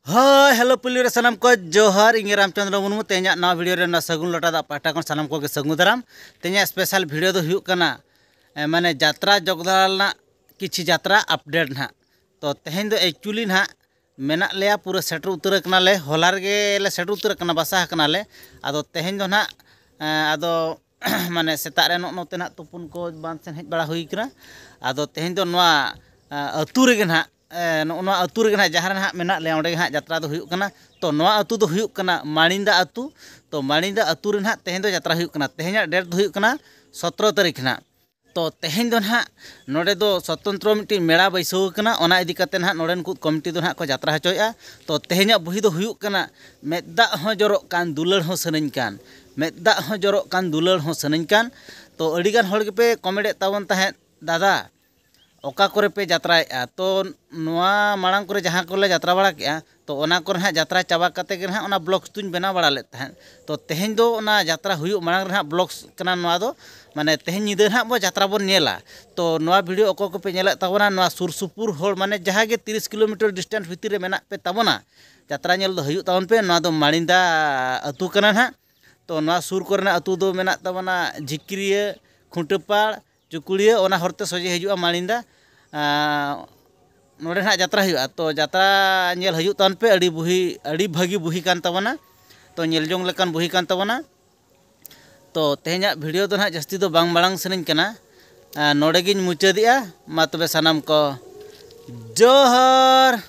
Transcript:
हाँ hello police सामान को जोहर इंगे रामचंद्र मुर्मू तेज नवा वीडियो रे सगुन लटा दा पाटा को सामान को सगुन दाराम तेज स्पेशल वीडियो दो हुयुक कना माने यात्रा जगदलना किछि यात्रा अपडेट ना तो तेहेन दो एक्चुअली ना मेना लेया पूरा सेटर उतर कनाले हॉलर गे ले सेटर उतर कना बसा कनाले आदो तेहेन दो ना आदो माने सेता रे नोते ना तुपुन को बांध सेन हेज बड़ा हुई कना आदो तेहेन दो नवा अतु रे ना नोना अतु रे ना जहाँ ना मेना ले ओंडे हाँ यात्रा दो हुयुक कना तो नवा अतु दो हुयुक कना माणिंदा अतु तो माणिंदा अतु रे ना तेहेन दो यात्रा हुयुक कना तेहेन डेट दो हुयुक कना 17 तारीख ना तो तेहेन दो ना नोडे दो स्वतंत्र मिट्टी मेला बैसव कना ओना इदी कते ना नोडेन को कमिटी दो ना को यात्रा हचोया तो तेहेन बुही दो हुयुक कना मेदा हो जरो कान दुलड़ हो सनन कान मेदा हो जरो कान दुलड़ हो सनन कान तो अड़ीगान हड़ के पे कमेडे तावन ताहे दादा ओका करे पे यात्राएगा तो नवा मांग करे जहाँ को यात्रा बड़ा के तो ओना करे हाँ यात्रा चाबा कते के हाँ ओना ब्लॉग्स तुम बना बड़ा ले तो तेहेन दो ओना यात्रा हुयुक मांग रे हाँ ब्लॉग्स कना नवा दो माने तेहेन निदा हाँ बो यात्रा बन नेला तो नवा वीडियो ओको को पे नेला ताबोना नवा सुर सुपुर होड़ माने जहाँ के 30 किलोमीटर डिस्टेंस भीतर रे मेना पे ताबोना यात्रा नेल दो हुयुक ताबन पे नवा दो माणिंदा अतु कना हाँ तो नवा सुर करना अतु दो मेना ताबोना झिक्रिया खुंटपाड़ चुकुड़िया ओना हरते सोजे हजुआ माणिंदा नोडे ना यात्रा हुआ तो यात्रा नेल हजु तान पे अड़ी भागी बुही कान तबना तो नेल जोंग लेकान बुही कान तबना तो तेहेना वीडियो दो ना जस्ती दो बांग मांग सनन कना नोडे गिन मुचादिया मा तबे सनाम को जोहर।